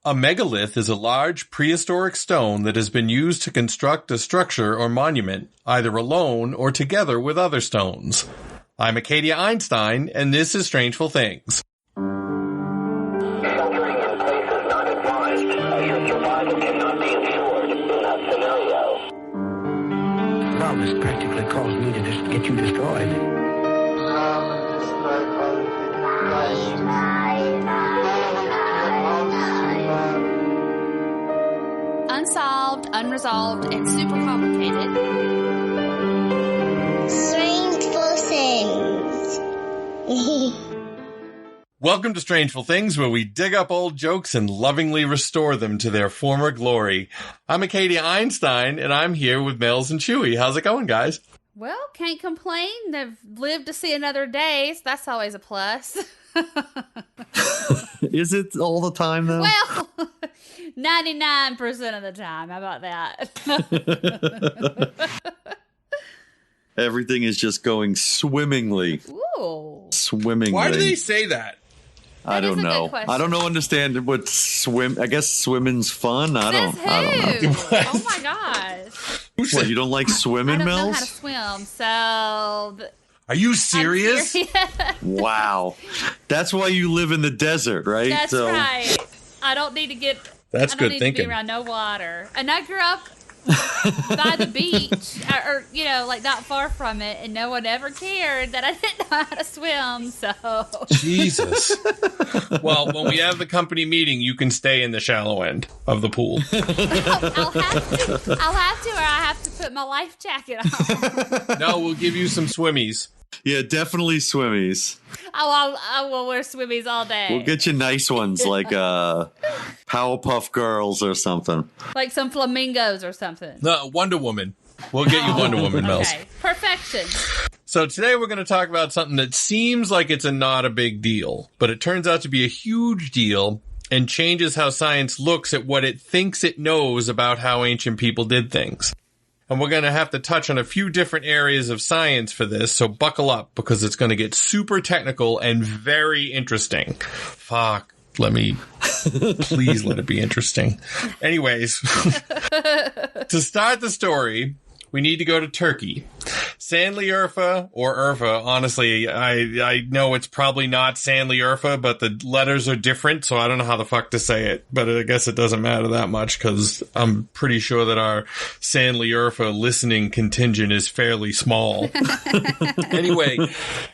A megalith is a large prehistoric stone that has been used to construct a structure or monument, either alone or together with other stones. I'm Acadia Einstein, and this is Strangeful Things. Sheltering in place is not advised, as your survival cannot be ensured in that scenario. Love has practically caused me to get you destroyed. Unsolved, unresolved, and super complicated. Strangeful Things. Welcome to Strangeful Things, where we dig up old jokes and lovingly restore them to their former glory. I'm Acadia Einstein, and I'm here with Mells and Shooey. How's it going, guys? Well, can't complain. They've lived to see another day, so that's always a plus. Is it all the time, though? Well, 99% of the time. How about that? Everything is just going swimmingly. Ooh. Swimmingly. Why do they say that? I don't know. I don't know. Understand what swim. I guess swimming's fun. I don't know. Oh my gosh. What, you don't like swimming, I don't know Mells? how to swim, so. Are you serious? Wow. That's why you live in the desert, right? That's right. I don't need to get. That's good thinking. To be around no water, and I grew up by the beach, or like not far from it, and no one ever cared that I didn't know how to swim. So Jesus. Well, when we have the company meeting, you can stay in the shallow end of the pool. I'll have to, or I have to put my life jacket on. No, we'll give you some swimmies. Yeah, definitely swimmies. I will wear swimmies all day. We'll get you nice ones like Powerpuff Girls or something. Like some flamingos or something. No, Wonder Woman. We'll get you Wonder Woman, Mells. Okay, perfection. So today we're going to talk about something that seems like it's not a big deal, but it turns out to be a huge deal and changes how science looks at what it thinks it knows about how ancient people did things. And we're going to have to touch on a few different areas of science for this, so buckle up, because it's going to get super technical and very interesting. Fuck. Please let it be interesting. Anyways, to start the story, we need to go to Turkey. Sanliurfa, or Urfa, honestly, I know it's probably not Sanliurfa, but the letters are different, so I don't know how the fuck to say it. But I guess it doesn't matter that much, because I'm pretty sure that our Sanliurfa listening contingent is fairly small. Anyway,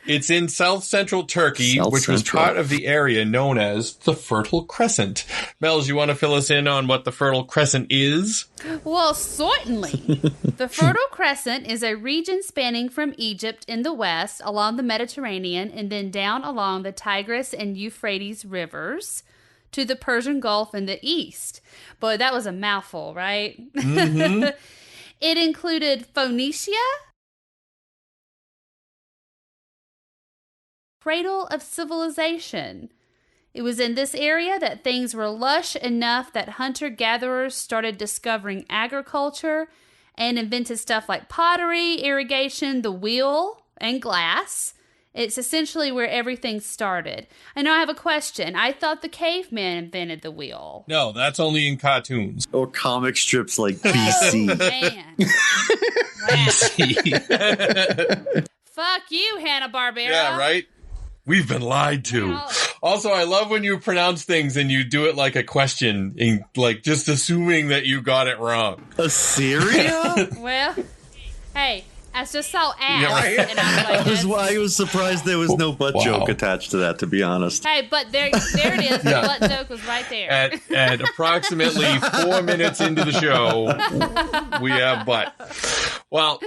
it's in south-central Turkey, which was part of the area known as the Fertile Crescent. Mells, you want to fill us in on what the Fertile Crescent is? Well, certainly. The Fertile Crescent is a region spanning from Egypt in the west along the Mediterranean and then down along the Tigris and Euphrates rivers to the Persian Gulf in the east. Boy, that was a mouthful, right? Mm-hmm. It included Phoenicia, cradle of civilization. It was in this area that things were lush enough that hunter-gatherers started discovering agriculture and invented stuff like pottery, irrigation, the wheel, and glass. It's essentially where everything started. I know I have a question. I thought the caveman invented the wheel. No, that's only in cartoons. Or comic strips like BC. Oh, man. Fuck you, Hanna-Barbera. Yeah, right? We've been lied to. Well, also, I love when you pronounce things and you do it like a question, like just assuming that you got it wrong. Assyria? well, hey, I just saw ass. Yeah, right. And I was like, I was surprised there was no butt joke attached to that, to be honest. hey, but there it is. The butt joke was right there. At approximately 4 minutes into the show, we have butt. Well,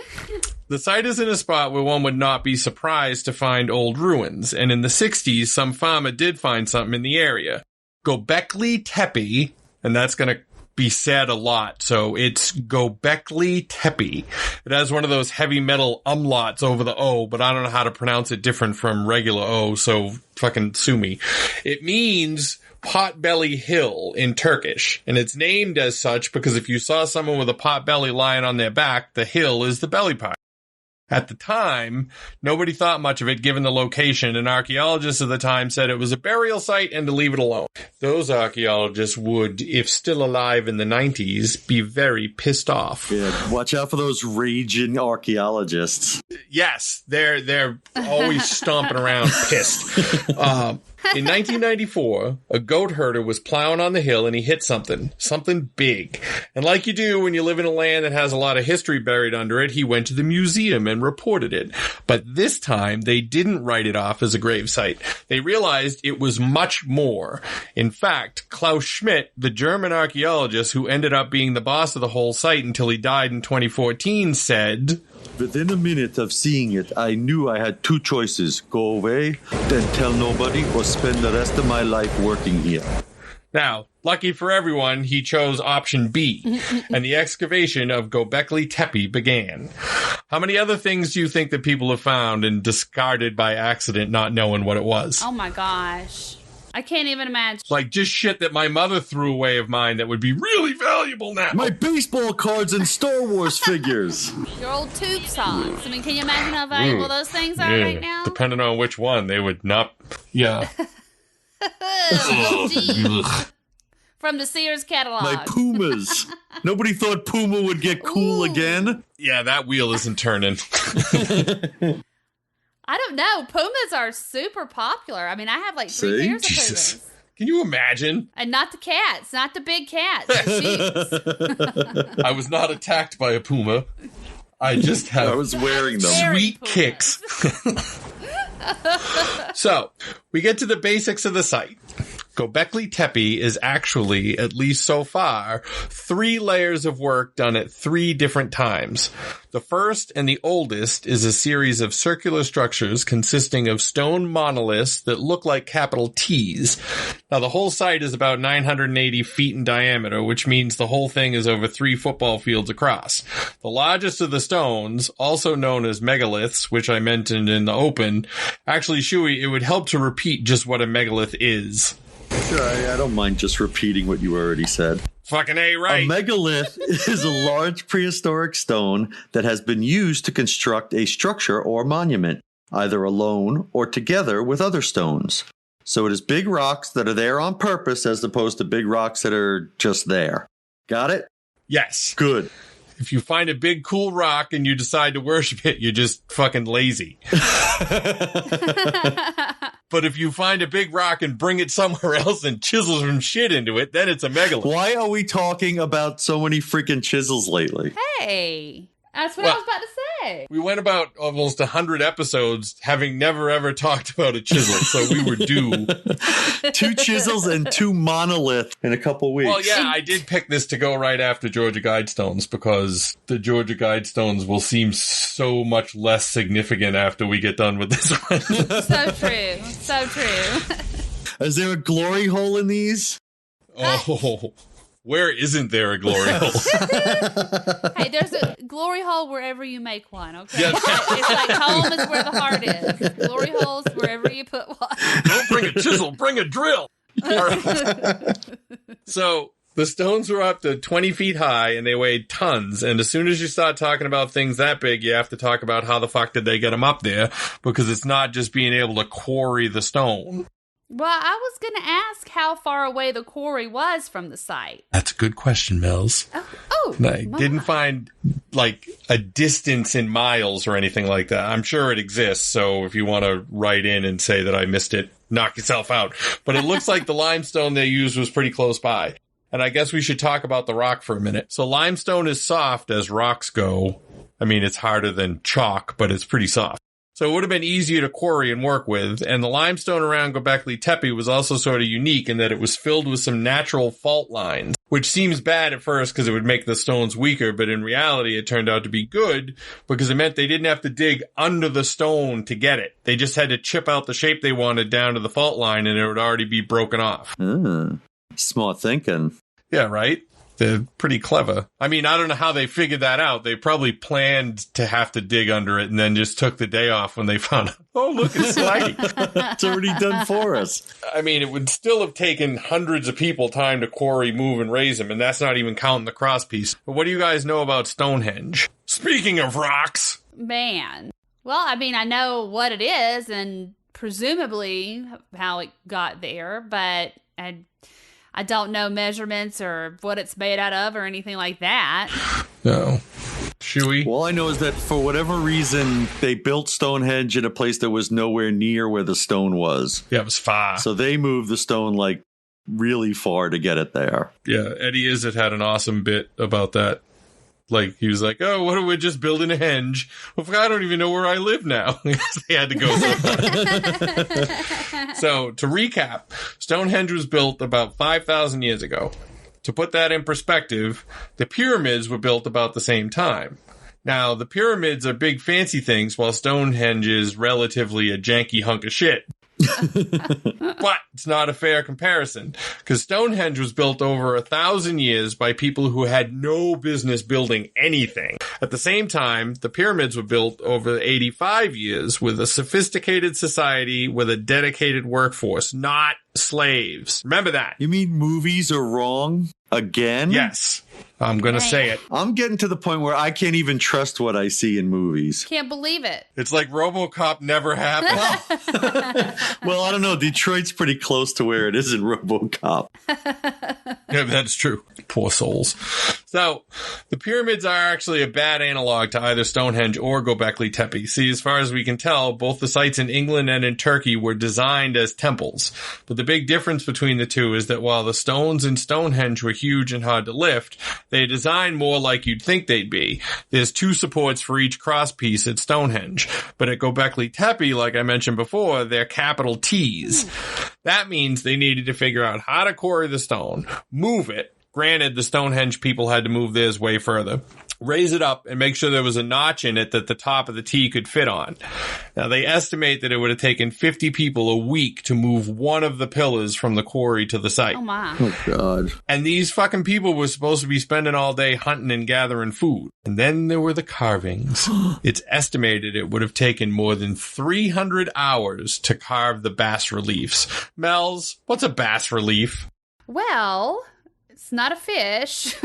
the site is in a spot where one would not be surprised to find old ruins, and in the 60s, some farmer did find something in the area. Gobekli Tepe, and that's going to be said a lot, so it's Gobekli Tepe. It has one of those heavy metal umlauts over the O, but I don't know how to pronounce it different from regular O, so fucking sue me. It means Potbelly Hill in Turkish, and it's named as such because if you saw someone with a pot belly lying on their back, the hill is the belly part. At the time, nobody thought much of it given the location, and archaeologists of the time said it was a burial site and to leave it alone. Those archaeologists would, if still alive in the 90s, be very pissed off. Yeah, watch out for those raging archaeologists. Yes, they're always stomping around pissed. In 1994, a goat herder was plowing on the hill and he hit something big. And like you do when you live in a land that has a lot of history buried under it, he went to the museum and reported it. But this time, they didn't write it off as a gravesite. They realized it was much more. In fact, Klaus Schmidt, the German archaeologist who ended up being the boss of the whole site until he died in 2014, said, "Within a minute of seeing it, I knew I had two choices. Go away, then tell nobody, or spend the rest of my life working here." Now, lucky for everyone, he chose option B, and the excavation of Gobekli Tepe began. How many other things do you think that people have found and discarded by accident not knowing what it was? Oh my gosh. I can't even imagine. Like just shit that my mother threw away of mine that would be really valuable now. My baseball cards and Star Wars figures. Your old tube socks. I mean, can you imagine how valuable those things are right now? Depending on which one, they would not. Yeah. From the Sears catalog. My Pumas. Nobody thought Puma would get cool again. Yeah, that wheel isn't turning. I don't know. Pumas are super popular. I mean, I have like 3 pairs of Pumas. Can you imagine? And not the cats, not the big cats. The sheep. I was not attacked by a Puma. I just have I was wearing them. Sweet kicks. So, we get to the basics of the site. Gobekli Tepe is actually, at least so far, 3 layers of work done at 3 different times. The first and the oldest is a series of circular structures consisting of stone monoliths that look like capital T's. Now, the whole site is about 980 feet in diameter, which means the whole thing is over 3 football fields across. The largest of the stones, also known as megaliths, which I mentioned in the open, actually, Shooey, it would help to repeat just what a megalith is. Sure, I don't mind just repeating what you already said. Fucking A, right. A megalith is a large prehistoric stone that has been used to construct a structure or monument, either alone or together with other stones. So it is big rocks that are there on purpose as opposed to big rocks that are just there. Got it? Yes. Good. If you find a big cool rock and you decide to worship it, you're just fucking lazy. But if you find a big rock and bring it somewhere else and chisel some shit into it, then it's a megalith. Why are we talking about so many freaking chisels lately? Hey, that's what I was about to say. We went about almost 100 episodes having never ever talked about a chisel, so we were due. 2 chisels and 2 monoliths in a couple weeks. Well, yeah, I did pick this to go right after Georgia Guidestones because the Georgia Guidestones will seem so much less significant after we get done with this one. So true. So true. Is there a glory hole in these? Oh, where isn't there a glory hole? Hey, there's a glory hole wherever you make one, okay? Yeah. It's like home is where the heart is. Glory holes wherever you put one. Don't bring a chisel, bring a drill. All right. So the stones were up to 20 feet high and they weighed tons. And as soon as you start talking about things that big, you have to talk about how the fuck did they get them up there? Because it's not just being able to quarry the stone. Well, I was going to ask how far away the quarry was from the site. That's a good question, Mells. Oh, I didn't find, like, a distance in miles or anything like that. I'm sure it exists, so if you want to write in and say that I missed it, knock yourself out. But it looks like the limestone they used was pretty close by. And I guess we should talk about the rock for a minute. So limestone is soft as rocks go. I mean, it's harder than chalk, but it's pretty soft. So it would have been easier to quarry and work with, and the limestone around Gobekli Tepe was also sort of unique in that it was filled with some natural fault lines, which seems bad at first because it would make the stones weaker, but in reality it turned out to be good because it meant they didn't have to dig under the stone to get it. They just had to chip out the shape they wanted down to the fault line and it would already be broken off. Smart thinking. Yeah, right? They're pretty clever. I mean, I don't know how they figured that out. They probably planned to have to dig under it and then just took the day off when they found out, oh, look, it's slaggy. It's already done for us. I mean, it would still have taken hundreds of people time to quarry, move, and raise them, and that's not even counting the cross piece. But what do you guys know about Stonehenge? Speaking of rocks. Man. Well, I mean, I know what it is and presumably how it got there, but I don't know measurements or what it's made out of or anything like that. No. Shooey? All I know is that for whatever reason, they built Stonehenge in a place that was nowhere near where the stone was. Yeah, it was far. So they moved the stone like really far to get it there. Yeah, Eddie Izzard had an awesome bit about that. Like, he was like, oh, what are we just building a henge? Well, I don't even know where I live now. They had to go somewhere. So, to recap, Stonehenge was built about 5,000 years ago. To put that in perspective, the pyramids were built about the same time. Now, the pyramids are big fancy things, while Stonehenge is relatively a janky hunk of shit. But it's not a fair comparison, because Stonehenge was built over 1,000 years by people who had no business building anything. At the same time, the pyramids were built over 85 years with a sophisticated society with a dedicated workforce, not slaves. Remember that. You mean movies are wrong again? Yes. I'm going to say it. I'm getting to the point where I can't even trust what I see in movies. Can't believe it. It's like RoboCop never happened. Well, I don't know. Detroit's pretty close to where it is in RoboCop. Yeah, that's true. Poor souls. So, the pyramids are actually a bad analog to either Stonehenge or Gobekli Tepe. See, as far as we can tell, both the sites in England and in Turkey were designed as temples. But the big difference between the two is that while the stones in Stonehenge were huge and hard to lift, they designed more like you'd think they'd be. There's 2 supports for each cross piece at Stonehenge. But at Gobekli Tepe, like I mentioned before, they're capital T's. That means they needed to figure out how to quarry the stone, move it. Granted, the Stonehenge people had to move theirs way further. Raise it up and make sure there was a notch in it that the top of the T could fit on. Now, they estimate that it would have taken 50 people a week to move one of the pillars from the quarry to the site. Oh, my. Oh, God. And these fucking people were supposed to be spending all day hunting and gathering food. And then there were the carvings. It's estimated it would have taken more than 300 hours to carve the bas reliefs. Mells, what's a bas relief? Well, it's not a fish.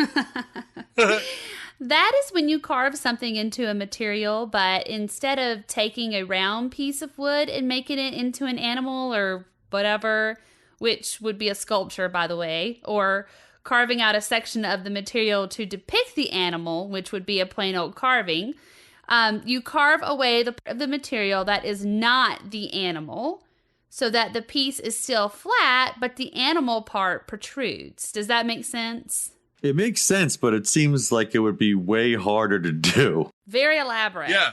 That is when you carve something into a material, but instead of taking a round piece of wood and making it into an animal or whatever, which would be a sculpture, by the way, or carving out a section of the material to depict the animal, which would be a plain old carving, you carve away the material that is not the animal so that the piece is still flat, but the animal part protrudes. Does that make sense? It makes sense, but it seems like it would be way harder to do. Very elaborate. Yeah.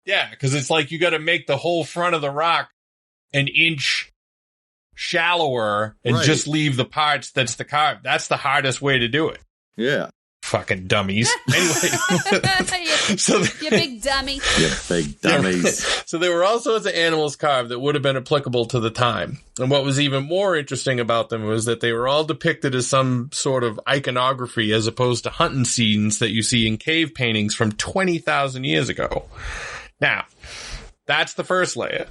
Yeah, because it's like you got to make the whole front of the rock an inch shallower and just leave the parts that's the carve. That's the hardest way to do it. Yeah. Fucking dummies. Anyway. You big dummy. You big dummies. So there were all sorts of animals carved that would have been applicable to the time. And what was even more interesting about them was that they were all depicted as some sort of iconography as opposed to hunting scenes that you see in cave paintings from 20,000 years ago. Now, that's the first layer.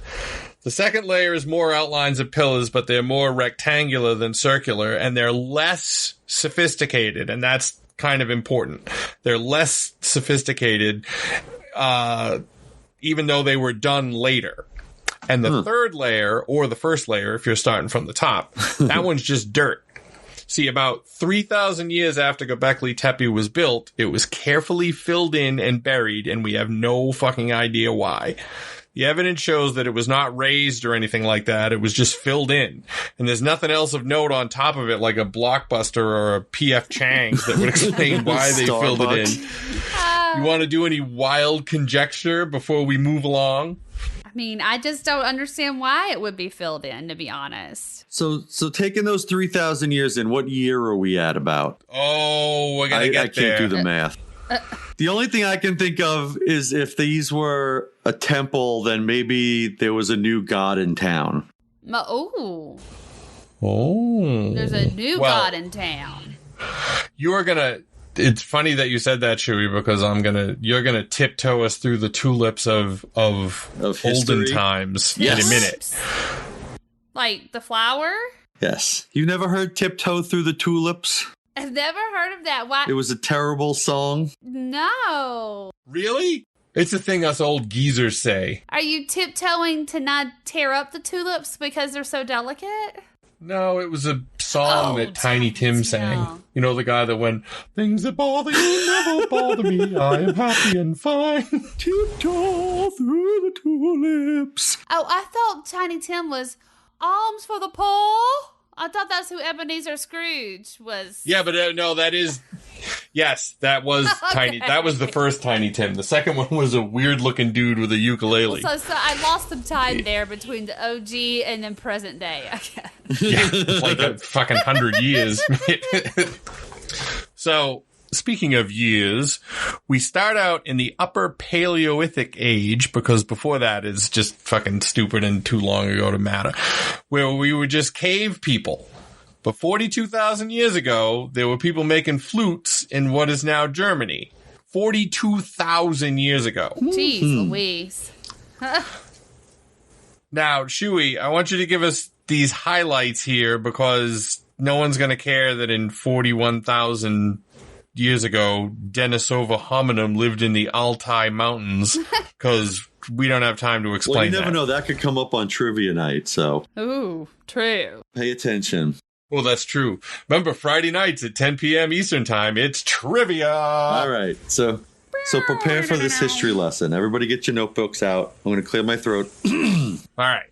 The second layer is more outlines of pillars, but they're more rectangular than circular, and they're less sophisticated, and that's kind of important. They're less sophisticated, even though they were done later. And the third layer, or the first layer, if you're starting from the top, that one's just dirt. See, about 3,000 years after Gobekli Tepe was built, it was carefully filled in and buried, and we have no fucking idea why. The evidence shows that it was not raised or anything like that. It was just filled in. And there's nothing else of note on top of it, like a Blockbuster or a P.F. Chang's that would explain why they filled it in. You want to do any wild conjecture before we move along? I mean, I just don't understand why it would be filled in, to be honest. So taking those 3,000 years in, what year are we at about? Oh, we're going to get there. I can't do the math. The only thing I can think of is if these were a temple, then maybe there was a new god in town. Oh. There's a new god in town. You are going to... It's funny that you said that, Shooey, because you're gonna tiptoe us through the tulips of olden times in a minute. Like the flower? Yes. You never heard tiptoe through the tulips? I've never heard of that. Why? It was a terrible song. No. Really? It's a thing us old geezers say. Are you tiptoeing to not tear up the tulips because they're so delicate? No, it was a song that Tiny Tim sang. No. You know, the guy that went, things that bother you never bother me. I am happy and fine. Tiptoe through the tulips. Oh, I thought Tiny Tim was alms for the poor. I thought that's who Ebenezer Scrooge was. Yeah, but no, that is... Yes, that was Tiny. That was the first Tiny Tim. The second one was a weird-looking dude with a ukulele. So I lost some time there between the OG and then present day. Okay. Yeah, like a fucking 100 years. So, speaking of years, we start out in the Upper Paleolithic age, because before that is just fucking stupid and too long ago to matter, where we were just cave people. But 42,000 years ago, there were people making flutes in what is now Germany. 42,000 years ago. Jeez Louise. Now, Shooey, I want you to give us these highlights here, because no one's going to care that in 41,000 years ago, Denisova hominum lived in the Altai Mountains, because we don't have time to explain that. Well, you never know. That could come up on trivia night, so Ooh, true. pay attention. Well, that's true. Remember, Friday nights at 10 p.m. Eastern Time, it's trivia. All right, so prepare for this history lesson. Everybody get your notebooks out. I'm going to clear my throat. All right.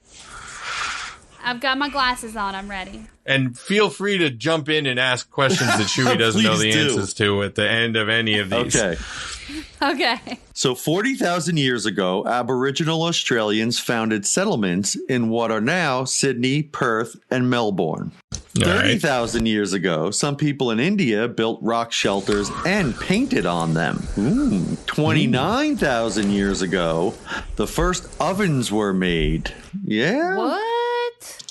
I've got my glasses on. I'm ready. And feel free to jump in and ask questions that Shooey doesn't know the Please do. answers to at the end of any of these. Okay. Okay. So 40,000 years ago, Aboriginal Australians founded settlements in what are now Sydney, Perth, and Melbourne. All right. 30,000 years ago, some people in India built rock shelters and painted on them. 29,000 years ago, the first ovens were made. Yeah. What?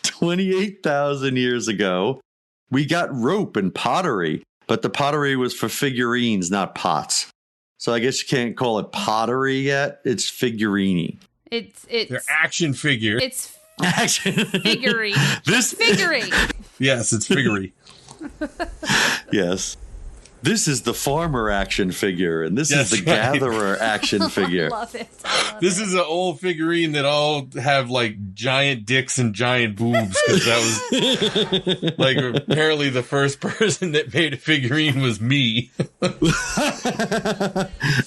28,000 years ago, we got rope and pottery, but the pottery was for figurines, not pots. So I guess you can't call it pottery yet. It's figurine. It's They're action figure. it's Action. figurine. This Figurine. Yes, it's figurine. Yes. This is the farmer action figure, and this Yes, is the right. gatherer action figure. I love it. I love This it. is an old figurine that all have like giant dicks and giant boobs, because that was like apparently the first person that made a figurine was me.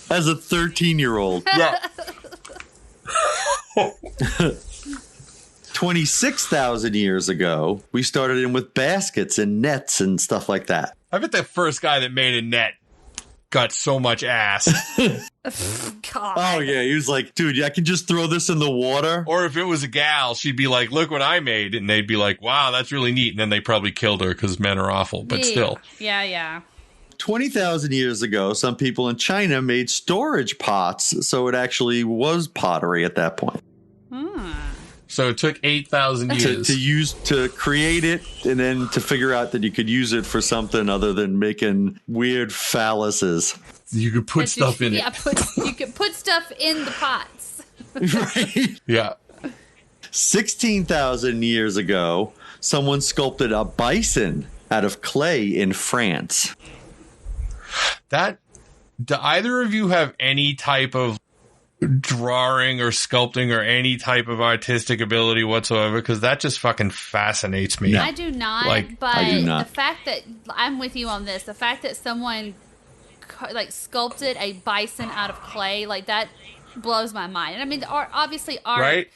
As a 13-year-old. Yeah. 26,000 years ago, we started in with baskets and nets and stuff like that. I bet the first guy that made a net got so much ass. God. Oh, yeah. He was like, dude, I can just throw this in the water. Or if it was a gal, she'd be like, look what I made. And they'd be like, wow, that's really neat. And then they probably killed her because men are awful. But Yeah. still. Yeah. 20,000 years ago, some people in China made storage pots, so it actually was pottery at that point. So it took 8,000 years. To create it and then to figure out that you could use it for something other than making weird phalluses. You could put stuff in it. You could put stuff in the pots. Right? Yeah. 16,000 years ago, someone sculpted a bison out of clay in France. Do either of you have any type of drawing or sculpting or any type of artistic ability whatsoever? Because that just fucking fascinates me. I do not, Like, but I do not. the fact that I'm with you on this, the fact that someone like sculpted a bison out of clay, like that blows my mind. And I mean, obviously art, Right?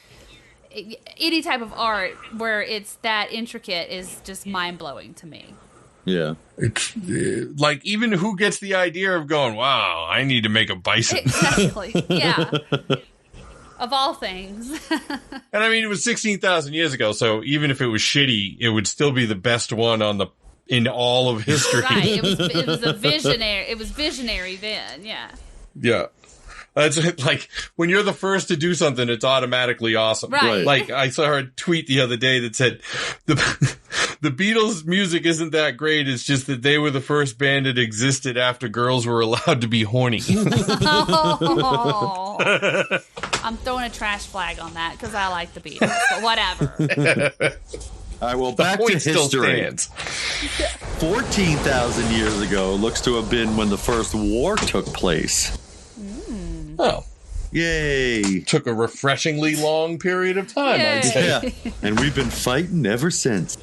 any type of art where it's that intricate is just mind blowing to me. Yeah. It's like, even who gets the idea of going, wow, I need to make a bison? Exactly. Yeah. Of all things. And I mean, it was 16,000 years ago, so even if it was shitty, it would still be the best one in all of history. Right. It was a visionary. It was visionary then. Yeah. Yeah. That's like, when you're the first to do something, it's automatically awesome. Right. Like, I saw a tweet the other day that said, the Beatles' music isn't that great, it's just that they were the first band that existed after girls were allowed to be horny. Oh. I'm throwing a trash flag on that because I like the Beatles, but whatever. All right, well, The back to point still history. stands. 14,000 years ago looks to have been when the first war took place. Oh. Yay. Took a refreshingly long period of time, I'd say. Yeah. And we've been fighting ever since.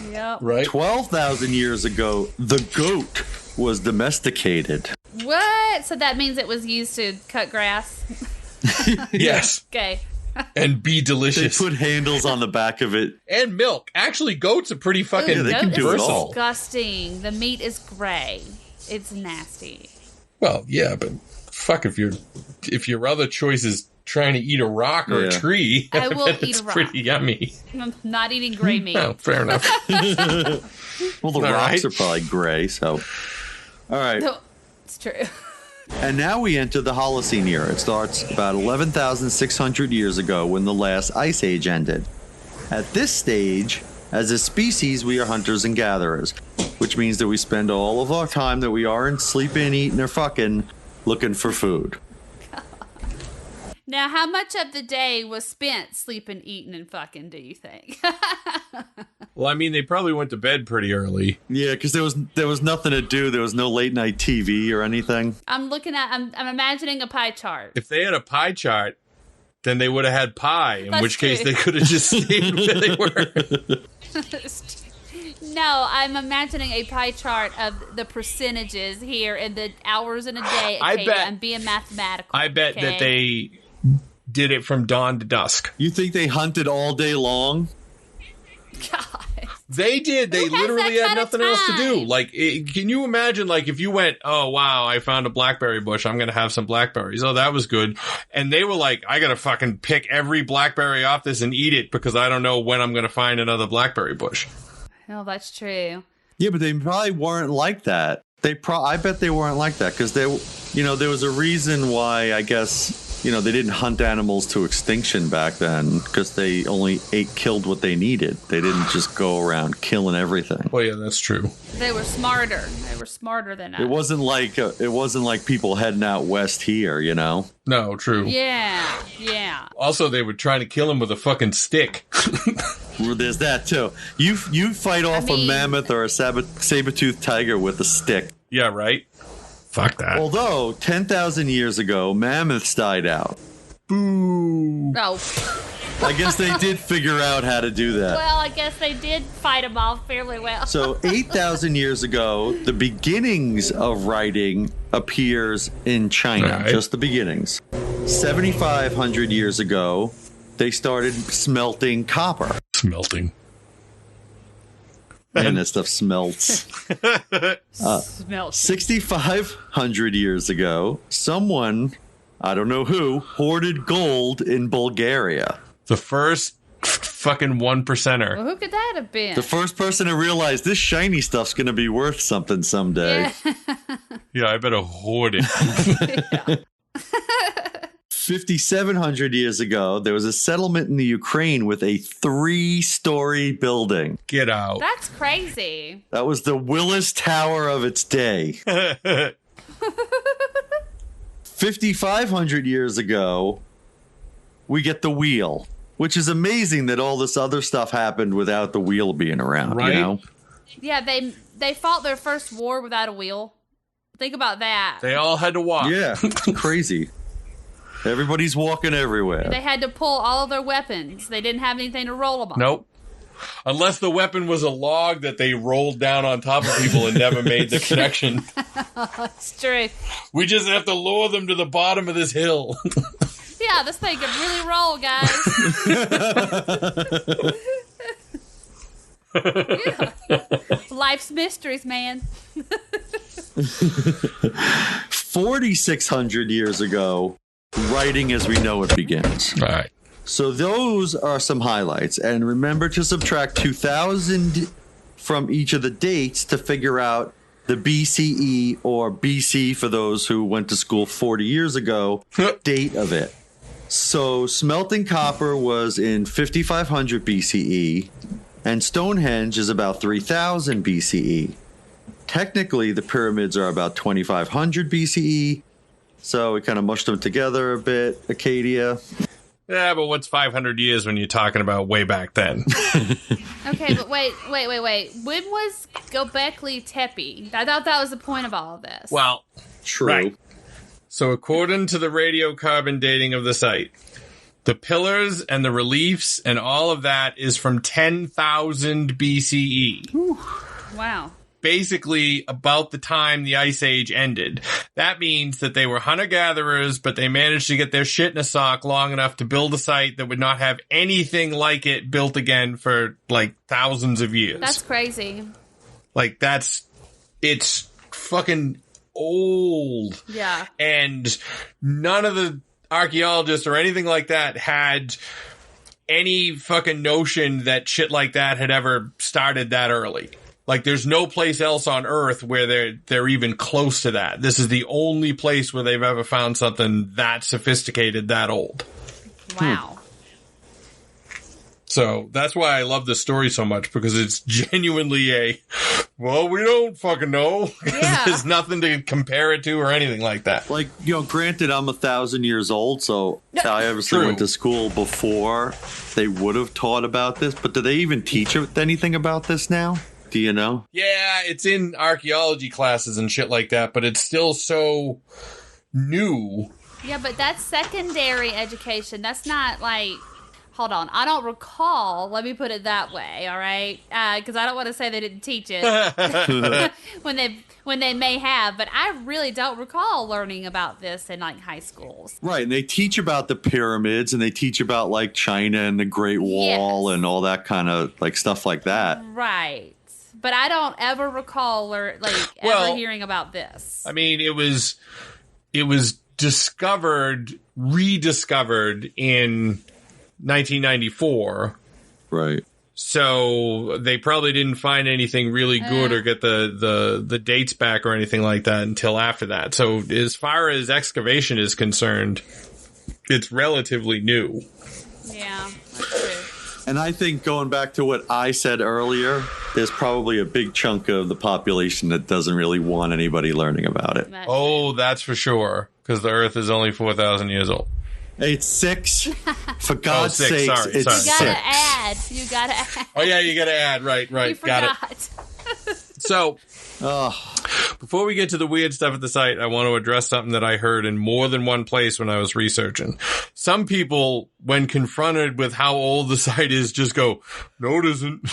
Yep. Right? 12,000 years ago, the goat was domesticated. What? So that means it was used to cut grass? Yes. Okay. And be They delicious. put handles on the back of it. And milk. Actually, goats are pretty fucking Yeah, they can Goat do it is all. disgusting. The meat is gray. It's nasty. Well, yeah, but fuck if your other choice is trying to eat a rock or a Yeah. tree. I will bet eat it's a rock. pretty yummy. I'm not eating gray meat. Oh, fair enough. Well, the All rocks right. are probably gray, so. All right. No, it's true. And now we enter the Holocene era. It starts about 11,600 years ago when the last ice age ended. At this stage, as a species, we are hunters and gatherers, which means that we spend all of our time that we aren't sleeping, eating, or fucking looking for food. Now, how much of the day was spent sleeping, eating, and fucking, do you think? Well, I mean, they probably went to bed pretty early. Yeah, because there was nothing to do. There was no late night TV or anything. I'm imagining a pie chart. If they had a pie chart, then they would have had pie, in That's which case true. they could have just stayed where they were. No, I'm imagining a pie chart of the percentages here and the hours in a day. I Okay, bet- I'm being mathematical. I bet okay? that they did it from dawn to dusk. You think they hunted all day long? God. They did. They Who has literally that had kind of nothing else to do. time? Like, can you imagine, like, if you went, oh, wow, I found a blackberry bush. I'm going to have some blackberries. Oh, that was good. And they were like, I got to fucking pick every blackberry off this and eat it because I don't know when I'm going to find another blackberry bush. Oh, that's true. Yeah, but they probably weren't like that. I bet they weren't like that because there was a reason why, I guess, they didn't hunt animals to extinction back then because they only killed what they needed. They didn't just go around killing everything. Well, yeah, that's true. They were smarter. They were smarter than us. It wasn't like people heading out west here, No, true. Yeah. Also, they were trying to kill him with a fucking stick. There's that too. You fight off a mammoth or a saber-toothed tiger with a stick. Yeah, right? Fuck that. Although 10,000 years ago, mammoths died out. Boo. Oh, I guess they did figure out how to do that. well, I guess they did fight them off fairly well. So 8,000 years ago, the beginnings of writing appears in China. Right. Just the beginnings. 7,500 years ago, they started smelting copper. Smelting. Man, that stuff smelts. Smells. 6,500 years ago, someone, I don't know who, hoarded gold in Bulgaria. The first fucking 1%er. Well, who could that have been? The first person to realize this shiny stuff's going to be worth something someday. Yeah. Yeah, I better hoard it. 5,700 years ago, there was a settlement in the Ukraine with a 3-story building. Get out. That's crazy. That was the Willis Tower of its day. 5,500 years ago, we get the wheel, which is amazing that all this other stuff happened without the wheel being around, Right. Yeah, they fought their first war without a wheel. Think about that. They all had to walk. Yeah, it's crazy. Everybody's walking everywhere. They had to pull all of their weapons. They didn't have anything to roll them on. Nope. Unless the weapon was a log that they rolled down on top of people and never made the connection. It's true. We just have to lower them to the bottom of this hill. Yeah, this thing could really roll, guys. Life's mysteries, man. 4,600 years ago, writing as we know it begins. All right. So those are some highlights. And remember to subtract 2000 from each of the dates to figure out the BCE or BC for those who went to school 40 years ago date of it. So smelting copper was in 5500 BCE and Stonehenge is about 3000 BCE. Technically, the pyramids are about 2500 BCE. So we kind of mushed them together a bit, Acadia. Yeah, but what's 500 years when you're talking about way back then? Okay, but wait. When was Gobekli Tepe? I thought that was the point of all of this. Well, True. right. So according to the radiocarbon dating of the site, the pillars and the reliefs and all of that is from 10,000 BCE. Wow. Basically about the time the Ice Age ended. That means that they were hunter-gatherers, but they managed to get their shit in a sock long enough to build a site that would not have anything like it built again for, like, thousands of years. That's crazy. Like, it's fucking old. Yeah. And none of the archaeologists or anything like that had any fucking notion that shit like that had ever started that early. Like, there's no place else on Earth where they're even close to that. This is the only place where they've ever found something that sophisticated, that old. Wow. So that's why I love this story so much, because it's genuinely well, we don't fucking know. Yeah. There's nothing to compare it to or anything like that. Like, granted, I'm 1,000 years old, so I obviously True. went to school before they would have taught about this, but do they even teach anything about this now? Do you know? Yeah, it's in archaeology classes and shit like that, but it's still so new. Yeah, but that's secondary education. That's not like... Hold on. I don't recall. Let me put it that way, all right? Because I don't want to say they didn't teach it when they may have, but I really don't recall learning about this in, like, high schools. Right, and they teach about the pyramids, and they teach about, like, China and the Great Wall and all that kind of, like, stuff like that. Right. But I don't ever recall ever hearing about this. I mean, it was rediscovered in 1994. Right. So they probably didn't find anything really good or get the dates back or anything like that until after that. So as far as excavation is concerned, it's relatively new. Yeah, that's true. And I think going back to what I said earlier, there's probably a big chunk of the population that doesn't really want anybody learning about it. Oh, that's for sure, because the Earth is only 4,000 years old. It's 6. For God's six, sakes, sorry. it's You 6. gotta add. Oh, yeah, you gotta add. Right. You Got forgot. it. So, before we get to the weird stuff at the site, I want to address something that I heard in more than one place when I was researching. Some people, when confronted with how old the site is, just go, "No, it isn't."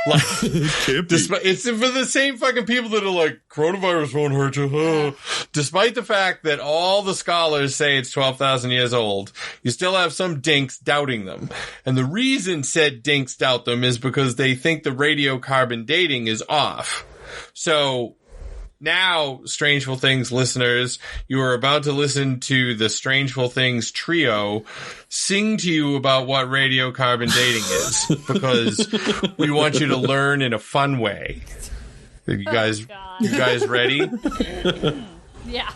What? It's for the same fucking people that are like, "Coronavirus won't hurt you." Despite the fact that all the scholars say it's 12,000 years old, you still have some dinks doubting them. And the reason said dinks doubt them is because they think the radiocarbon dating is off. So now, Strangeful Things listeners, you are about to listen to the Strangeful Things trio sing to you about what radiocarbon dating is, because we want you to learn in a fun way. You guys ready? Yeah.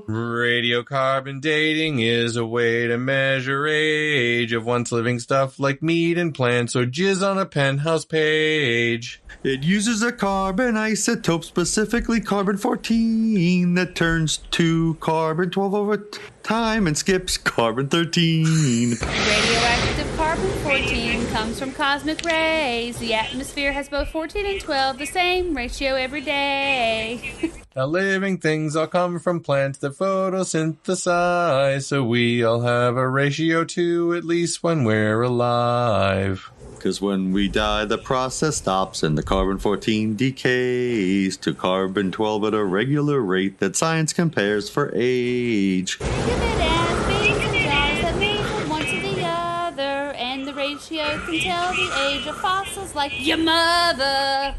Radiocarbon dating is a way to measure age of once living stuff like meat and plants or jizz on a penthouse page. It uses a carbon isotope, specifically carbon-14, that turns to carbon-12 over time and skips carbon-13. Radioactive carbon-14 comes from cosmic rays. The atmosphere has both 14 and 12, the same ratio every day. Now living things all come from plants that photosynthesize, so we all have a ratio 2 at least when we're alive. Because when we die, the process stops and the carbon-14 decays to carbon-12 at a regular rate that science compares for age. Think of it as being some jars that move from one to the other, and the ratio can tell the age of fossils like your mother.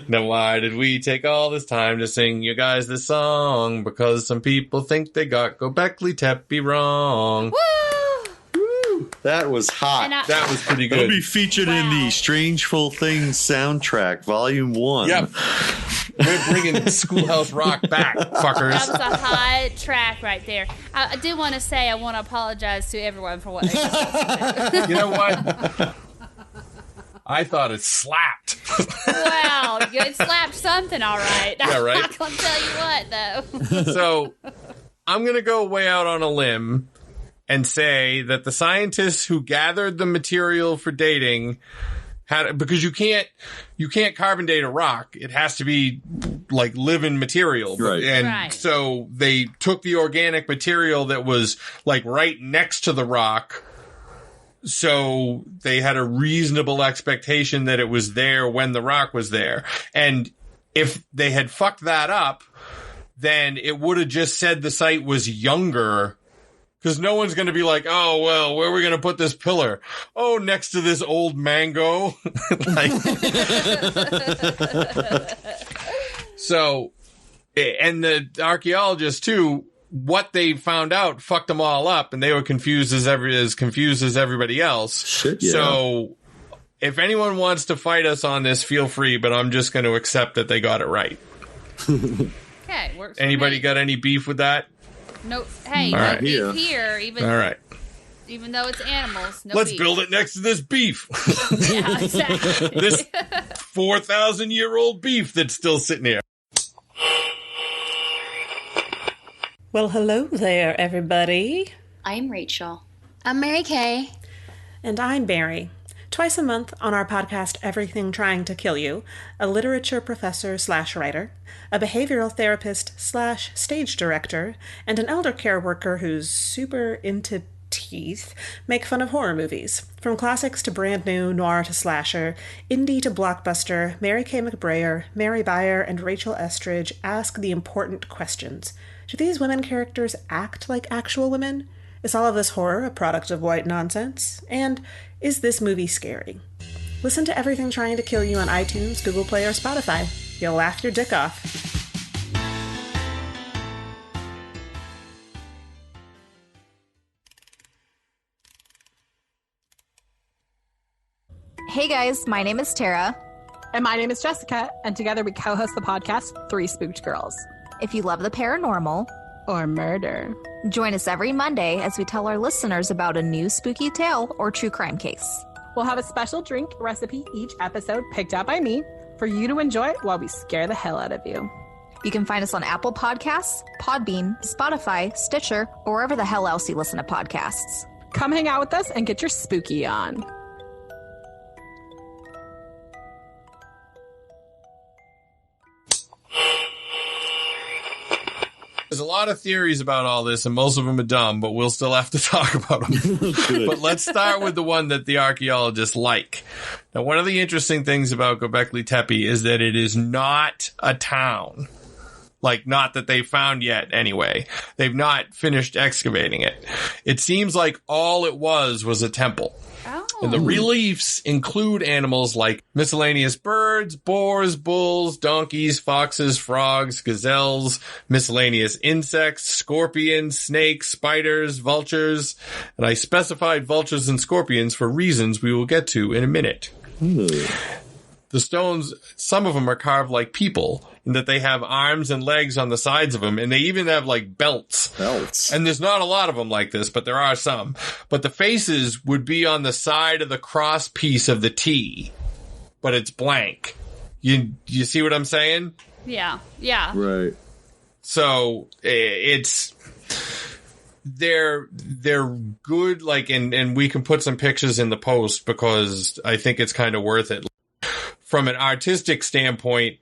Now why did we take all this time to sing you guys this song? Because some people think they got Gobekli Tepe wrong. Woo! That was hot. That was pretty That'll good. be featured in the Strangeful Things soundtrack, Volume 1. Yep. We're bringing Schoolhouse Rock back, fuckers. That was a hot track right there. I did want to say I want to apologize to everyone for what they just listened to. You know what? I thought it slapped. Wow, it slapped something, all right. Yeah, right? I'm not going to tell you what, though. So I'm going to go way out on a limb and say that the scientists who gathered the material for dating because you can't carbon date a rock. It has to be like living material. Right. And so they took the organic material that was like right next to the rock. So they had a reasonable expectation that it was there when the rock was there. And if they had fucked that up, then it would have just said the site was younger. Because no one's going to be like, oh, well, where are we going to put this pillar? Oh, next to this old mango. So, and the archaeologists, too, what they found out fucked them all up, and they were confused as everybody else. Shit, yeah. So, if anyone wants to fight us on this, feel free, but I'm just going to accept that they got it right. Okay, works. Anybody got any beef with that? No, hey, All no right. beef here, All right. even though it's animals. No Let's beef. build it next to this beef. Yeah, exactly. This 4,000-year-old beef that's still sitting here. Well, hello there, everybody. I'm Rachel. I'm Mary Kay. And I'm Barry. Twice a month on our podcast, Everything Trying to Kill You, a literature professor / writer, a behavioral therapist / stage director, and an elder care worker who's super into teeth make fun of horror movies. From classics to brand new, noir to slasher, indie to blockbuster, Mary Kay McBrayer, Mary Beyer, and Rachel Estridge ask the important questions. Do these women characters act like actual women? Is all of this horror a product of white nonsense? And is this movie scary? Listen to Everything Trying to Kill You on iTunes, Google Play, or Spotify. You'll laugh your dick off. Hey guys, my name is Tara. And my name is Jessica, and together we co-host the podcast, Three Spooked Girls. If you love the paranormal Or murder. join us every Monday as we tell our listeners about a new spooky tale or true crime case. We'll have a special drink recipe each episode picked out by me for you to enjoy while we scare the hell out of you. You can find us on Apple Podcasts, Podbean, Spotify, Stitcher, or wherever the hell else you listen to podcasts. Come hang out with us and get your spooky on. There's a lot of theories about all this, and most of them are dumb, but we'll still have to talk about them. But let's start with the one that the archaeologists like. Now, one of the interesting things about Gobekli Tepe is that it is not a town. Like, not that they've found yet, anyway. They've not finished excavating it. It seems like all it was a temple. Oh. And the reliefs include animals like miscellaneous birds, boars, bulls, donkeys, foxes, frogs, gazelles, miscellaneous insects, scorpions, snakes, spiders, vultures. And I specified vultures and scorpions for reasons we will get to in a minute. The stones, some of them are carved like people, in that they have arms and legs on the sides of them, and they even have, like, belts. And there's not a lot of them like this, but there are some. But the faces would be on the side of the cross piece of the T, but it's blank. You see what I'm saying? Yeah, yeah. Right. So, they're good, like, and we can put some pictures in the post because I think it's kind of worth it. From an artistic standpoint,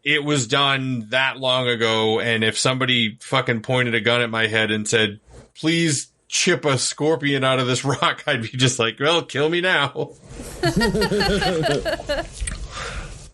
it was done that long ago, and if somebody fucking pointed a gun at my head and said, please chip a scorpion out of this rock, I'd be just like, well, kill me now.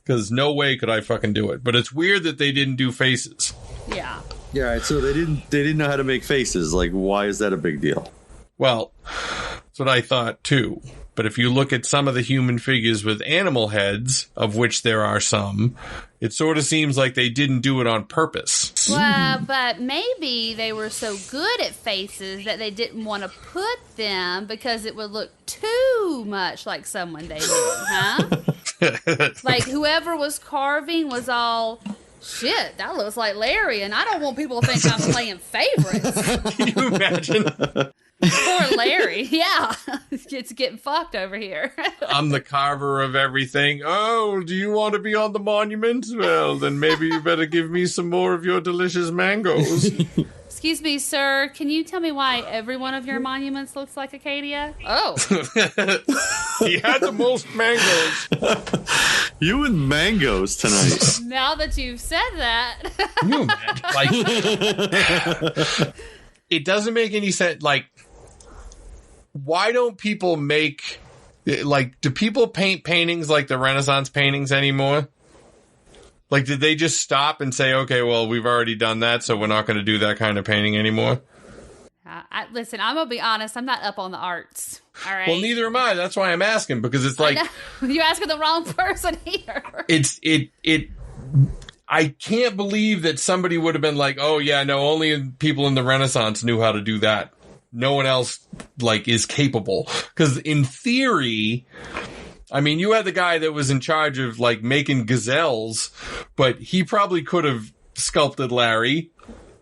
Because no way could I fucking do it. But it's weird that they didn't do faces. Yeah. Yeah, right, so they didn't know how to make faces. Like, why is that a big deal? Well, that's what I thought too. But if you look at some of the human figures with animal heads, of which there are some, it sort of seems like they didn't do it on purpose. Well, but maybe they were so good at faces that they didn't want to put them because it would look too much like someone they knew, huh? Like whoever was carving was all, shit, that looks like Larry, and I don't want people to think I'm playing favorites. Can you imagine? Poor Larry, yeah. it's getting fucked over here. I'm the carver of everything. Oh, do you want to be on the monument? Well, then maybe you better give me some more of your delicious mangoes. Excuse me, sir. Can you tell me why every one of your monuments looks like Acadia? Oh. He had the most mangoes. You and mangoes tonight. Now that you've said that. Can you imagine? Like, it doesn't make any sense. Like, why don't people make, like, do people paint paintings like the Renaissance paintings anymore? Like, did they just stop and say, okay, well, we've already done that, so we're not going to do that kind of painting anymore? Listen, I'm going to be honest. I'm not up on the arts. All right. Well, neither am I. That's why I'm asking, because it's like... You're asking the wrong person here. I can't believe that somebody would have been like, oh, yeah, no, only people in the Renaissance knew how to do that. No one else, like, is capable. Because in theory... I mean, you had the guy that was in charge of, like, making gazelles, but he probably could have sculpted Larry.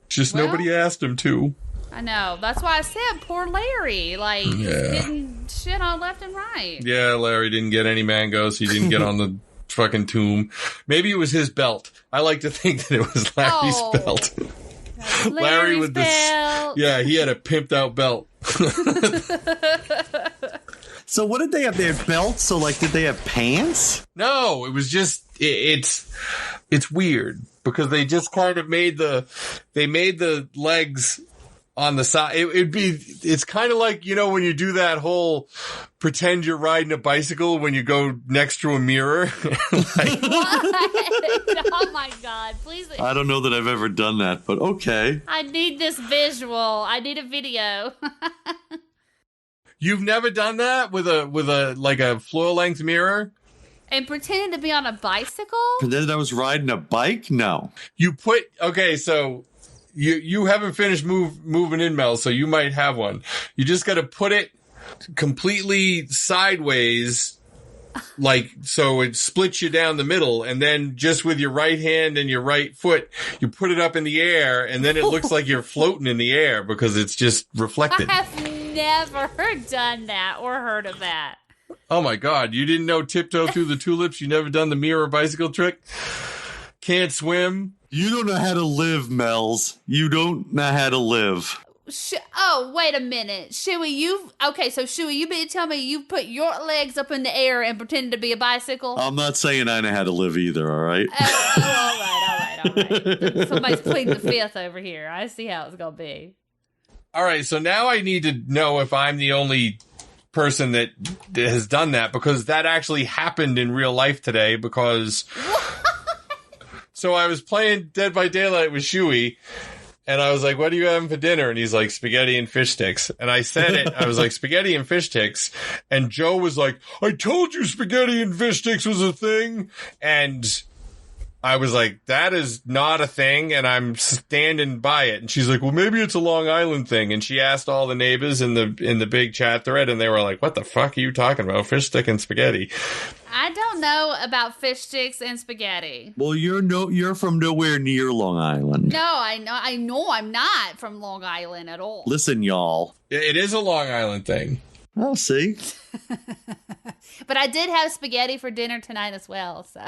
Just nobody asked him to. I know. That's why I said poor Larry. Like, just getting shit on left and right. Yeah, Larry didn't get any mangoes. He didn't get on the fucking tomb. Maybe it was his belt. I like to think that it was Larry's belt. Larry with belt. Yeah, he had a pimped out belt. So what did they have? They had belts? So, like, did they have pants? No, it was just, it's weird because they just kind of made the legs on the side. It's kind of like, you know, when you do that whole pretend you're riding a bicycle when you go next to a mirror. Like, oh my God, please. I don't know that I've ever done that, but okay. I need this visual. I need a video. You've never done that with a like a floor length mirror? And pretending to be on a bicycle? Pretended I was riding a bike? No. So you haven't finished moving in, Mells, so you might have one. You just got to put it completely sideways, like, so it splits you down the middle, and then just with your right hand and your right foot, you put it up in the air, and then it looks like you're floating in the air because it's just reflected. I have never done that or heard of that. Oh my God, you didn't know tiptoe through the tulips? You never done the mirror bicycle trick? Can't swim? You don't know how to live, Mells. You don't know how to live. Oh, wait a minute. Shooey, you better tell me you put your legs up in the air and pretended to be a bicycle? I'm not saying I know how to live either, all right? All right. Somebody's pleading the fifth over here. I see how it's going to be. All right, so now I need to know if I'm the only person that has done that, because that actually happened in real life today, because... So I was playing Dead by Daylight with Shooey, and I was like, what are you having for dinner? And he's like, spaghetti and fish sticks. And I said it. I was like, spaghetti and fish sticks. And Joe was like, I told you spaghetti and fish sticks was a thing. And I was like, that is not a thing, and I'm standing by it. And she's like, well, maybe it's a Long Island thing. And she asked all the neighbors in the big chat thread, and they were like, what the fuck are you talking about? Fish stick and spaghetti. I don't know about fish sticks and spaghetti. Well, you're from nowhere near Long Island. No, I know I'm not from Long Island at all. Listen, y'all. It is a Long Island thing. I'll see. But I did have spaghetti for dinner tonight as well, so.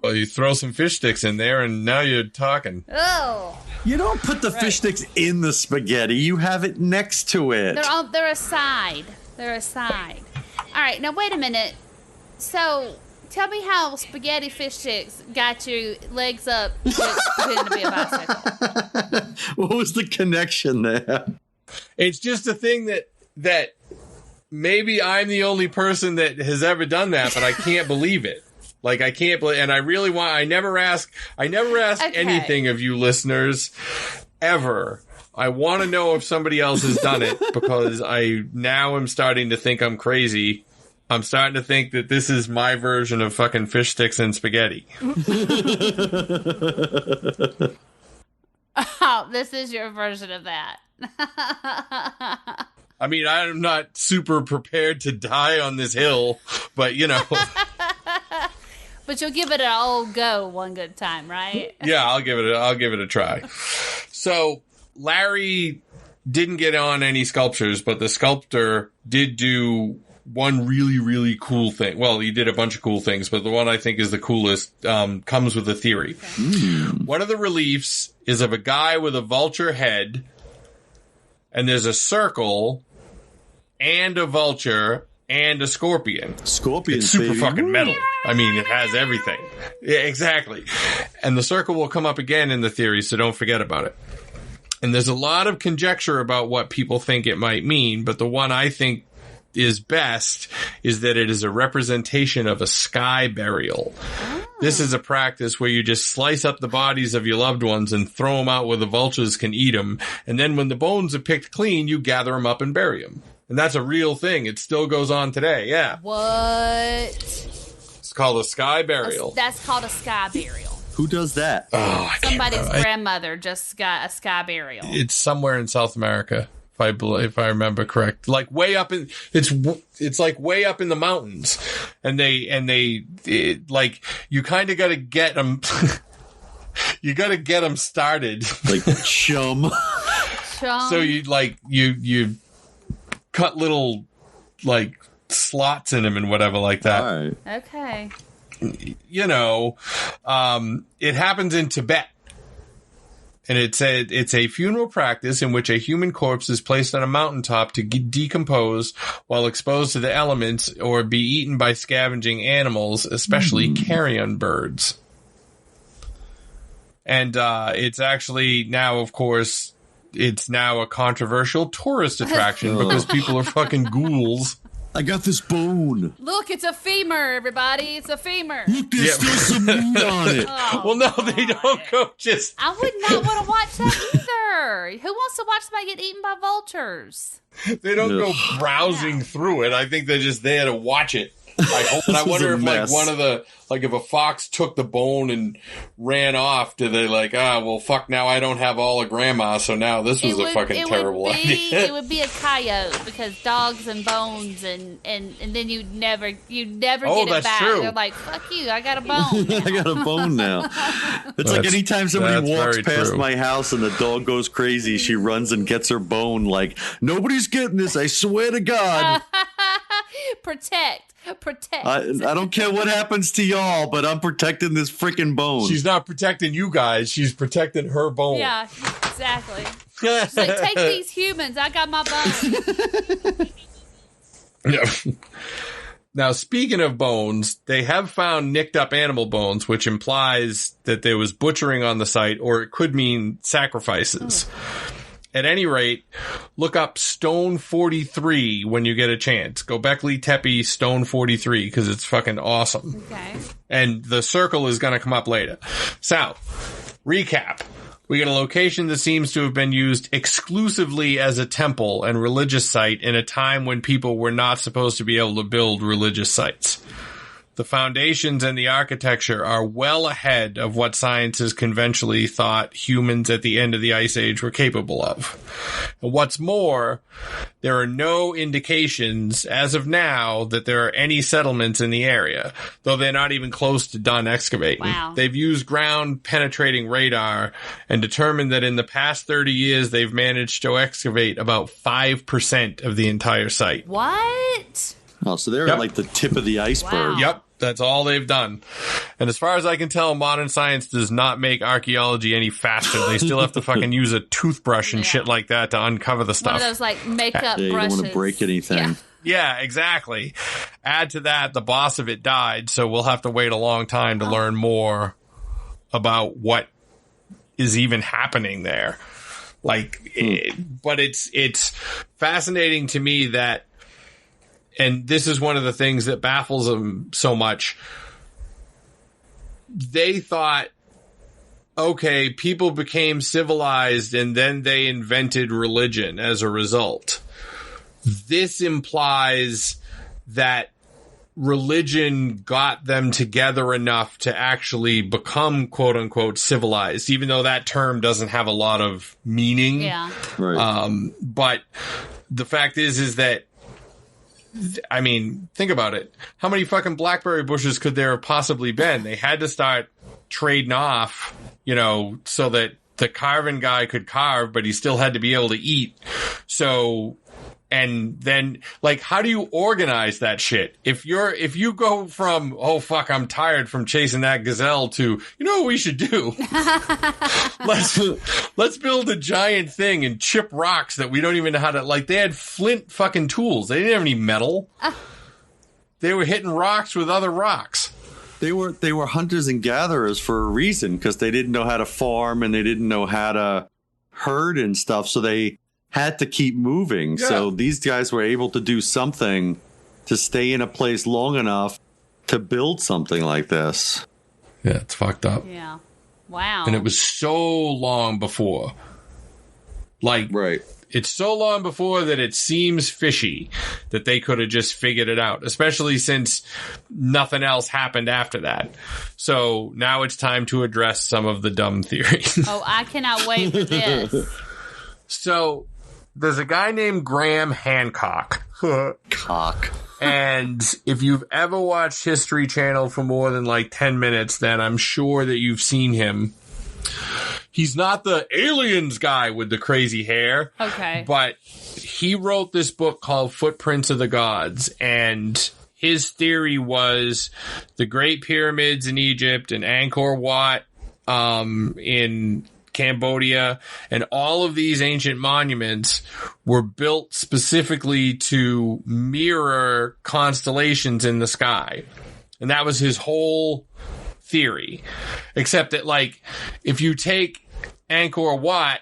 Well, you throw some fish sticks in there, and now you're talking. Oh. You don't put the fish sticks in the spaghetti. You have it next to it. They're a side. They're a side. All right, now wait a minute. So, tell me how spaghetti fish sticks got your legs up pretending to be a bicycle. What was the connection there? It's just a thing that maybe I'm the only person that has ever done that, but I can't believe it. Like, I can't believe, and I really want, I never ask anything of you listeners ever. I want to know if somebody else has done it, because I now am starting to think I'm crazy. I'm starting to think that this is my version of fucking fish sticks and spaghetti. Oh, this is your version of that. I mean, I'm not super prepared to die on this hill, but you know. But you'll give it an old go one good time, right? Yeah, I'll give it a try. So Larry didn't get on any sculptures, but the sculptor did do one really, really cool thing. Well, he did a bunch of cool things, but the one I think is the coolest comes with a theory. One of the reliefs is of a guy with a vulture head, and there's a circle and a vulture and a scorpion. Scorpion, it's super baby. fucking metal. I mean, it has everything. Yeah, exactly. And the circle will come up again in the theory, so don't forget about it. And there's a lot of conjecture about what people think it might mean, but the one I think is best is that it is a representation of a sky burial. This is a practice where you just slice up the bodies of your loved ones and throw them out where the vultures can eat them. And then when the bones are picked clean, you gather them up and bury them. And that's a real thing. It still goes on today. Yeah. What? It's called a sky burial. That's called a sky burial. Who does that? Oh, Somebody's grandmother just got a sky burial. It's somewhere in South America, if I remember correct. Like way up in it's like way up in the mountains, and like you kind of got to get them. You got to get them started, like chum. So you cut little like slots in them and whatever like that. All right. Okay. You know, it happens in Tibet. And it's a funeral practice in which a human corpse is placed on a mountaintop to decompose while exposed to the elements or be eaten by scavenging animals, especially carrion birds. And it's actually now, of course, it's now a controversial tourist attraction because people are fucking ghouls. I got this bone. Look, it's a femur, everybody. It's a femur. Look, there's still some meat on it. Oh, well, no, they don't go just... I would not want to watch that either. Who wants to watch somebody get eaten by vultures? They don't go browsing through it. I think they're just there to watch it. I hope. And I wonder if like one of the, like if a fox took the bone and ran off, do they like, well, fuck, now I don't have all of grandma, so now this was a fucking terrible idea. It would be a coyote because dogs and bones and then you'd never get it back. True. They're like, fuck you, I got a bone now. I got a bone now. It's like anytime somebody walks past my house and the dog goes crazy, she runs and gets her bone like, nobody's getting this, I swear to God. Protect. I don't care what happens to y'all, but I'm protecting this freaking bone. She's not protecting you guys. She's protecting her bone. Yeah, exactly. She's like, take these humans. I got my bone. Yeah. Now, speaking of bones, they have found nicked up animal bones, which implies that there was butchering on the site, or it could mean sacrifices. At any rate, look up Stone 43 when you get a chance. Gobekli Tepe Stone 43, because it's fucking awesome. Okay. And the circle is going to come up later. So, recap. We get a location that seems to have been used exclusively as a temple and religious site in a time when people were not supposed to be able to build religious sites. The foundations and the architecture are well ahead of what science has conventionally thought humans at the end of the Ice Age were capable of. And what's more, there are no indications as of now that there are any settlements in the area, though they're not even close to done excavating. Wow. They've used ground-penetrating radar and determined that in the past 30 years they've managed to excavate about 5% of the entire site. What? Oh, so they're at like the tip of the iceberg. Wow. Yep. That's all they've done. And as far as I can tell, modern science does not make archaeology any faster. They still have to fucking use a toothbrush and shit like that to uncover the stuff. One of those like makeup brushes. You don't want to break anything. Yeah, exactly. Add to that, the boss of it died, so we'll have to wait a long time to learn more about what is even happening there. Like, but it's fascinating to me that, and this is one of the things that baffles them so much. They thought, okay, people became civilized and then they invented religion as a result. This implies that religion got them together enough to actually become quote unquote civilized, even though that term doesn't have a lot of meaning. Yeah. Right. But the fact is that, I mean, think about it. How many fucking blackberry bushes could there have possibly been? They had to start trading off, you know, so that the carving guy could carve, but he still had to be able to eat. So And then, like, how do you organize that shit? If you go from, oh fuck, I'm tired from chasing that gazelle to, you know what we should do? Let's build a giant thing and chip rocks that we don't even know how to, like, they had flint fucking tools. They didn't have any metal. They were hitting rocks with other rocks. They were hunters and gatherers for a reason, because they didn't know how to farm and they didn't know how to herd and stuff. So they had to keep moving. Yeah. So these guys were able to do something to stay in a place long enough to build something like this. Yeah, it's fucked up. Yeah. Wow. And it was so long before. Like, right. It's so long before that it seems fishy that they could have just figured it out, especially since nothing else happened after that. So now it's time to address some of the dumb theories. Oh, I cannot wait for this. So there's a guy named Graham Hancock. And if you've ever watched History Channel for more than like 10 minutes, then I'm sure that you've seen him. He's not the aliens guy with the crazy hair. Okay. But he wrote this book called Footprints of the Gods. And his theory was the Great Pyramids in Egypt and Angkor Wat in Cambodia, and all of these ancient monuments were built specifically to mirror constellations in the sky. And that was his whole theory. Except that, like, if you take Angkor Wat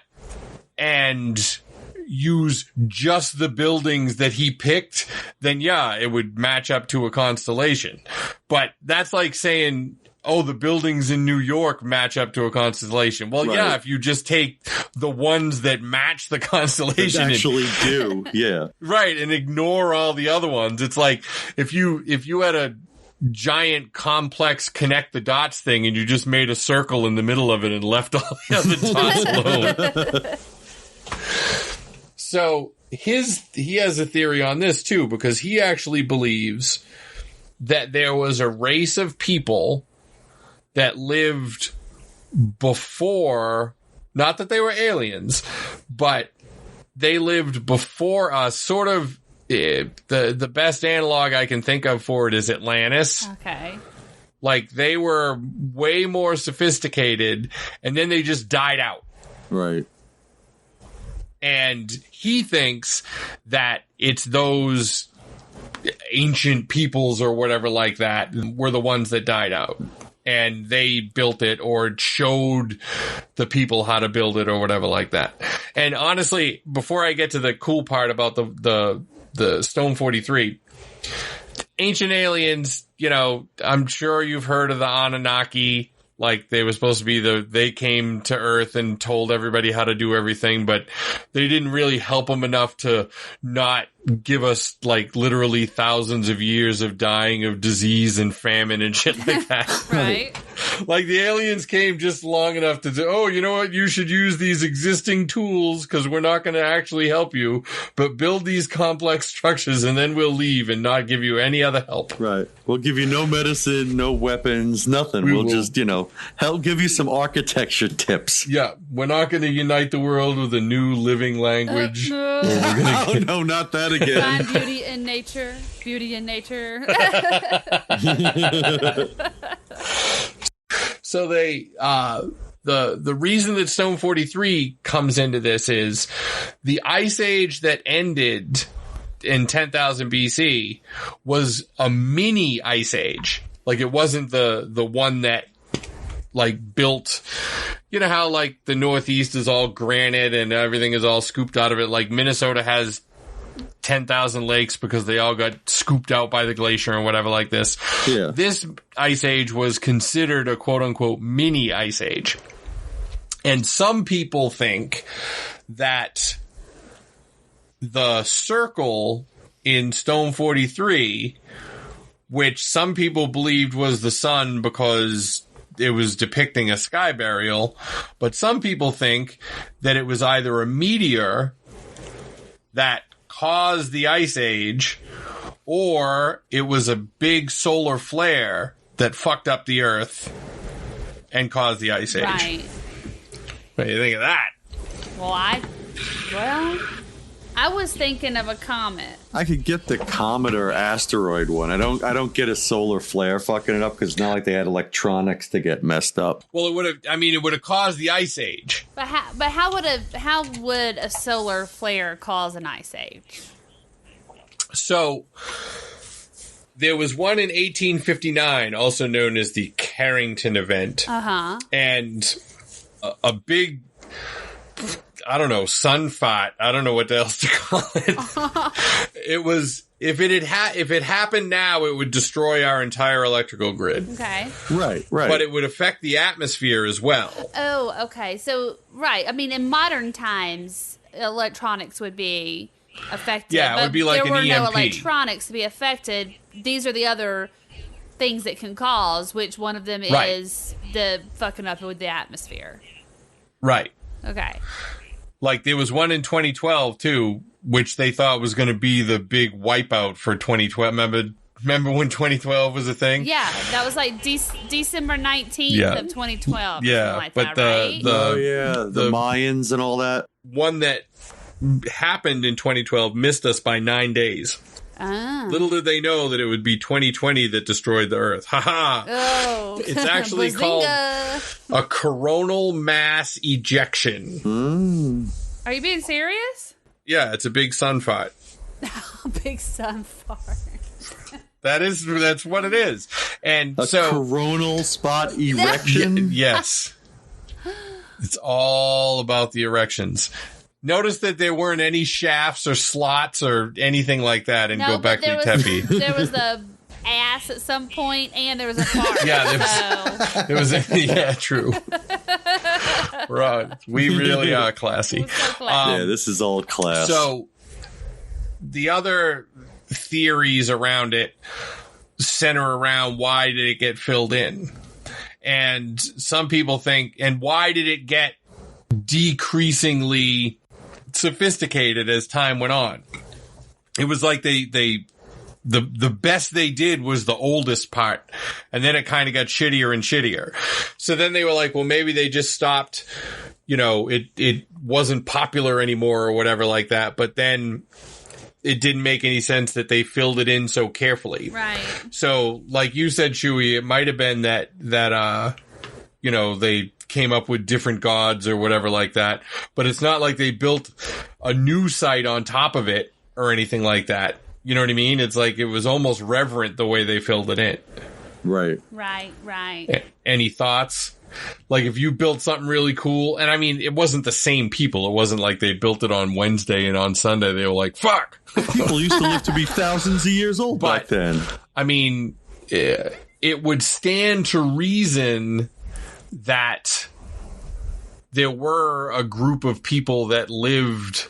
and use just the buildings that he picked, then yeah, it would match up to a constellation. But that's like saying, oh, the buildings in New York match up to a constellation. Well, right. Yeah, if you just take the ones that match the constellation. That actually do, yeah. Right, and ignore all the other ones. It's like if you had a giant complex connect the dots thing and you just made a circle in the middle of it and left all the other dots alone. So he has a theory on this too, because he actually believes that there was a race of people that lived before, not that they were aliens, but they lived before us. Sort of the best analog I can think of for it is Atlantis. Okay. Like, they were way more sophisticated, and then they just died out. Right. And he thinks that it's those ancient peoples or whatever like that were the ones that died out. And they built it or showed the people how to build it or whatever like that. And honestly, before I get to the cool part about the Stone 43, ancient aliens, you know, I'm sure you've heard of the Anunnaki. Like, they were supposed to be they came to Earth and told everybody how to do everything, but they didn't really help them enough to not give us, like, literally thousands of years of dying of disease and famine and shit like that. Right. Like, the aliens came just long enough to say, oh, you know what? You should use these existing tools because we're not going to actually help you, but build these complex structures and then we'll leave and not give you any other help. Right. We'll give you no medicine, no weapons, nothing. We'll just, you know, help give you some architecture tips. Yeah. We're not going to unite the world with a new living language. No. Oh, no, not that again. Find beauty in nature. Beauty in nature. So they, the reason that Stone 43 comes into this is the ice age that ended in 10,000 BC was a mini ice age. Like, it wasn't the one that, like, built, you know how, like, the Northeast is all granite and everything is all scooped out of it. Like, Minnesota has 10,000 lakes because they all got scooped out by the glacier and whatever like this. Yeah. This ice age was considered a quote-unquote mini ice age. And some people think that the circle in Stone 43, which some people believed was the sun because it was depicting a sky burial, but some people think that it was either a meteor that caused the ice age, or it was a big solar flare that fucked up the Earth and caused the ice age. Right. What do you think of that? Well, I I was thinking of a comet. I could get the comet or asteroid one. I don't get a solar flare fucking it up because it's not like they had electronics to get messed up. Well, it would have caused the ice age. But how would a solar flare cause an ice age? So there was one in 1859, also known as the Carrington event. And a big, I don't know, sunfight. I don't know what else to call it. It was, if it happened now, it would destroy our entire electrical grid. Okay. Right. But it would affect the atmosphere as well. Oh, okay. So, right. I mean, in modern times, electronics would be affected. Yeah, it would be like an EMP. There were no electronics to be affected. These are the other things that can cause, which one of them is the fucking up with the atmosphere. Right. Okay. Like, there was one in 2012, too, which they thought was going to be the big wipeout for 2012. Remember when 2012 was a thing? Yeah, that was like December 19th of 2012. Yeah, like but that, right? the Mayans and all that. One that happened in 2012 missed us by 9 days. Little did they know that it would be 2020 that destroyed the Earth. Ha-ha! Oh. It's actually called a coronal mass ejection. Are you being serious? Yeah, it's a big sun fart. A big sun fart. That's what it is. And a coronal spot erection? Yes. It's all about the erections. Notice that there weren't any shafts or slots or anything like that in Gobekli Tepe. There was the ass at some point, and there was a fart. Yeah, there was yeah, true. Right. We really are classy. So classy. This is all class. So the other theories around it center around why did it get filled in? And some people think, and why did it get decreasingly sophisticated as time went on? It was like the best they did was the oldest part, and then it kind of got shittier and shittier. So then they were like, well, maybe they just stopped, it wasn't popular anymore or whatever like that. But then it didn't make any sense that they filled it in so carefully. Right. So like you said, Shooey, it might have been that they came up with different gods or whatever like that. But it's not like they built a new site on top of it or anything like that. You know what I mean? It's like it was almost reverent the way they filled it in. Right. Right. Any thoughts? Like if you built something really cool, and I mean, it wasn't the same people. It wasn't like they built it on Wednesday and on Sunday they were like, fuck! People used to live to be thousands of years old back then. I mean, it would stand to reason that there were a group of people that lived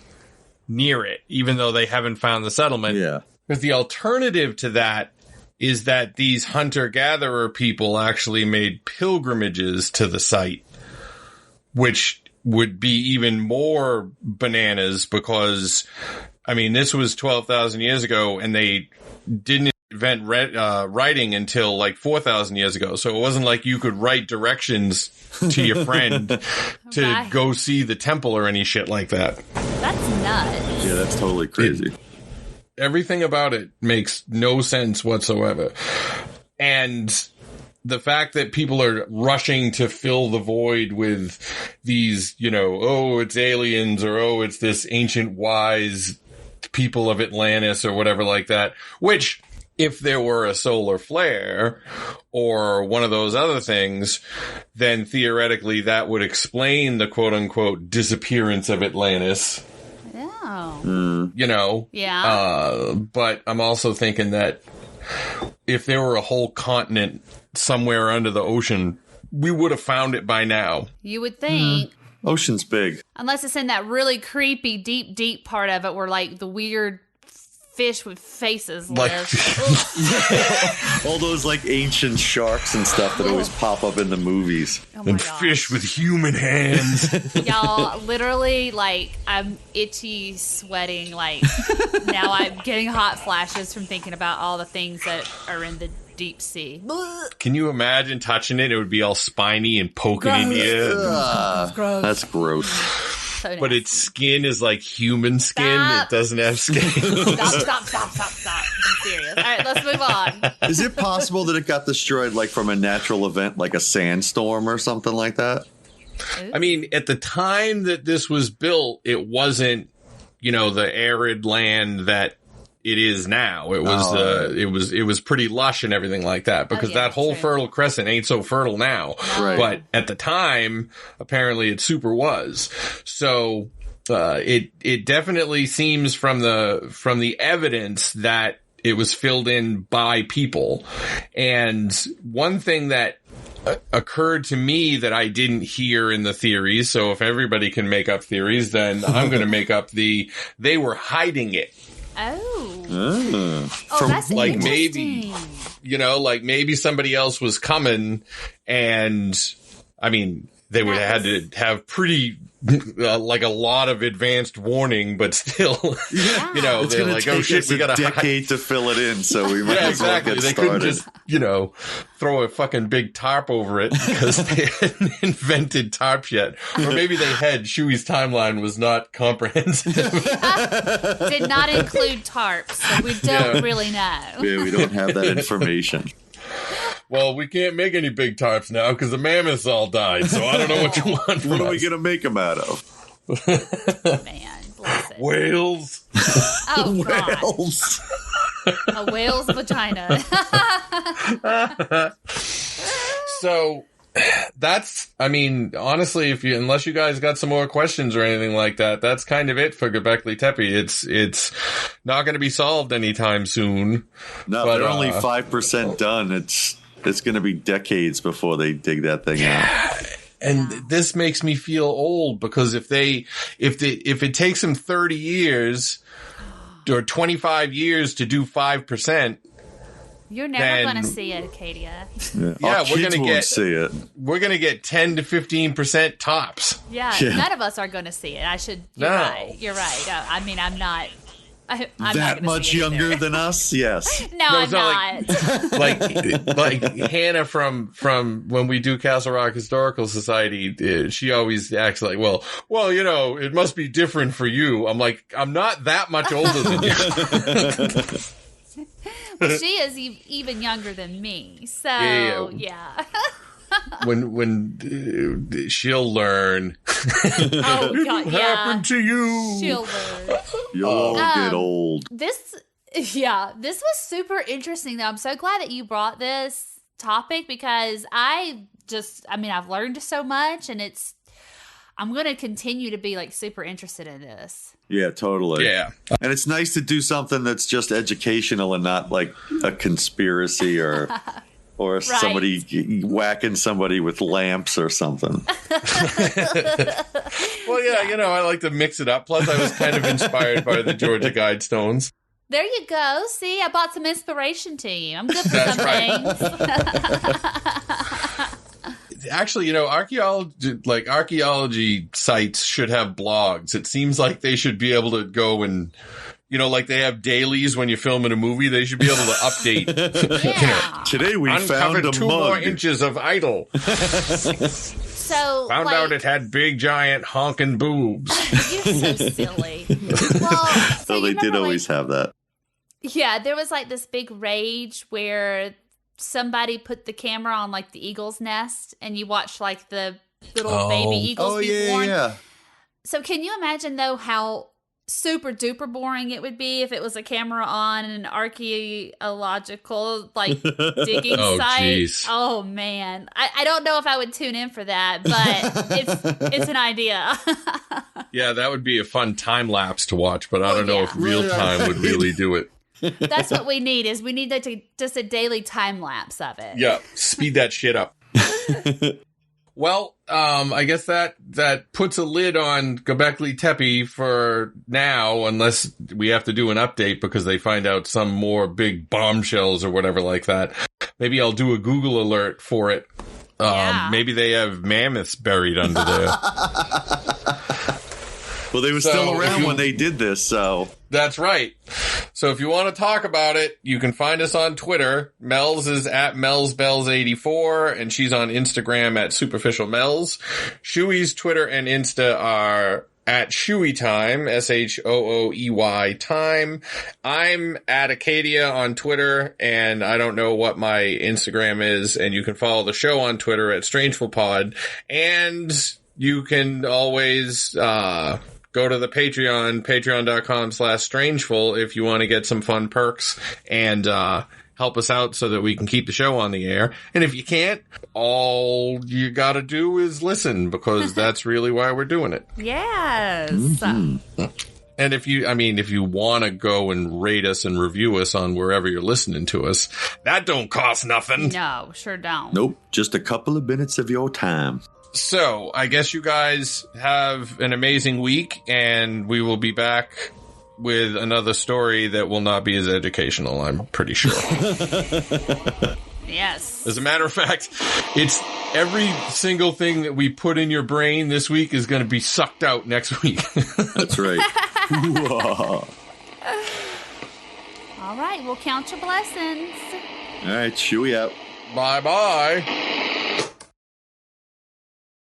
near it, even though they haven't found the settlement. Yeah. Because the alternative to that is that these hunter-gatherer people actually made pilgrimages to the site, which would be even more bananas because, I mean, this was 12,000 years ago, and they didn't invent writing until like 4,000 years ago. So it wasn't like you could write directions to your friend to go see the temple or any shit like that. That's nuts. Yeah, that's totally crazy. Everything about it makes no sense whatsoever. And the fact that people are rushing to fill the void with these, oh, it's aliens, or oh, it's this ancient wise people of Atlantis or whatever like that, which if there were a solar flare or one of those other things, then theoretically that would explain the quote unquote disappearance of Atlantis. Oh. Yeah. But I'm also thinking that if there were a whole continent somewhere under the ocean, we would have found it by now. You would think. Ocean's big. Unless it's in that really creepy, deep part of it where, like, the weird fish with faces live. All those, like, ancient sharks and stuff that always pop up in the movies. Oh my and gosh. fish with human hands. Y'all, literally, like, I'm itchy, sweating. Like, now I'm getting hot flashes from thinking about all the things that are in the deep sea. Can you imagine touching it? It would be all spiny and poking in you. That's gross. So nasty. But its skin is like human skin. Stop. It doesn't have skin. Stop. I'm serious. All right, let's move on. Is it possible that it got destroyed like from a natural event, like a sandstorm or something like that? I mean, at the time that this was built, it wasn't, the arid land that it is now. It was it was pretty lush and everything like that, because that whole Fertile Crescent ain't so fertile now. Right. But at the time, apparently it super was. So it definitely seems from the evidence that it was filled in by people. And one thing that occurred to me that I didn't hear in the theories, so if everybody can make up theories, then I'm going to make up they were hiding it. Oh, that's like interesting. maybe, maybe somebody else was coming, and I mean, they would have had to have pretty, like a lot of advanced warning, but still, it's they're gonna like, take oh shit, us we a got decade to fill it in, so we might as well exactly. get They started. couldn't just, throw a fucking big tarp over it because they hadn't invented tarps yet. Or maybe they had. Shooey's timeline was not comprehensive. Did not include tarps, so we don't really know. Yeah, we don't have that information. Well, we can't make any big tarps now because the mammoths all died, so I don't know what you want from What are we us. going to make them out of? Man, bless it. Whales. Oh, God. Whales. A whale's vagina. So that's, I mean, honestly, unless you guys got some more questions or anything like that, that's kind of it for Gobekli Tepe. It's not going to be solved anytime soon. No, but, they're only 5% done. It's going to be decades before they dig that thing out. And this makes me feel old, because if it takes them 30 years or 25 years to do 5%, You're never going to see it, Acadia. Yeah, we're going to get see it. We're going to get 10 to 15% tops. Yeah, none of us are going to see it. You're right. You're right. I mean, I'm not. I'm that not much see it younger either. than us? Yes. No, I'm not. not. like Hannah from when we do Castle Rock Historical Society, she always acts like, well, it must be different for you. I'm like, I'm not that much older than you. Well, she is even younger than me. So, yeah. when she'll learn. Oh, God, What happened to you? She'll learn. You'll all get old. This was super interesting, though. I'm so glad that you brought this topic, because I've learned so much, and I'm going to continue to be like super interested in this. Yeah, totally. Yeah. And it's nice to do something that's just educational and not like a conspiracy or somebody whacking somebody with lamps or something. Well, yeah, I like to mix it up. Plus, I was kind of inspired by the Georgia Guidestones. There you go. See, I brought some inspiration to you. I'm good for some things. Actually, archaeology sites should have blogs. It seems like they should be able to go and, like they have dailies when you're filming a movie. They should be able to update. Yeah. Today we found Uncovered a 2 mug. more inches of idol. So Found out it had big, giant, honking boobs. You're so silly. Well, So they did always have that. Yeah, there was like this big rage where somebody put the camera on like the eagle's nest, and you watch like the little baby eagles be born. Yeah. So can you imagine though how super duper boring it would be if it was a camera on an archaeological like digging site? Geez. Oh man, I don't know if I would tune in for that, but it's an idea. Yeah, that would be a fun time lapse to watch, but I don't know if real time would really do it. That's what we need. Is we need just a daily time lapse of it. Yeah, speed that shit up. Well, I guess that puts a lid on Gobekli Tepe for now, unless we have to do an update because they find out some more big bombshells or whatever like that. Maybe I'll do a Google alert for it. Maybe they have mammoths buried under there. Well, they were still around when they did this, so. That's right. So if you want to talk about it, you can find us on Twitter. Mells is at MellsBells84, and she's on Instagram at SuperficialMells. Shooey's Twitter and Insta are at Shooey Time, SHOOEY Time. I'm at Acadia on Twitter, and I don't know what my Instagram is, and you can follow the show on Twitter at StrangefulPod, and you can always go to the Patreon, patreon.com/strangeful, if you want to get some fun perks and help us out so that we can keep the show on the air. And if you can't, all you got to do is listen, because that's really why we're doing it. Yes. Mm-hmm. And if you want to go and rate us and review us on wherever you're listening to us, that don't cost nothing. No, sure don't. Nope, just a couple of minutes of your time. So, I guess you guys have an amazing week, and we will be back with another story that will not be as educational, I'm pretty sure. Yes. As a matter of fact, it's every single thing that we put in your brain this week is going to be sucked out next week. That's right. All right, we'll count your blessings. All right, Shooey out. Bye-bye.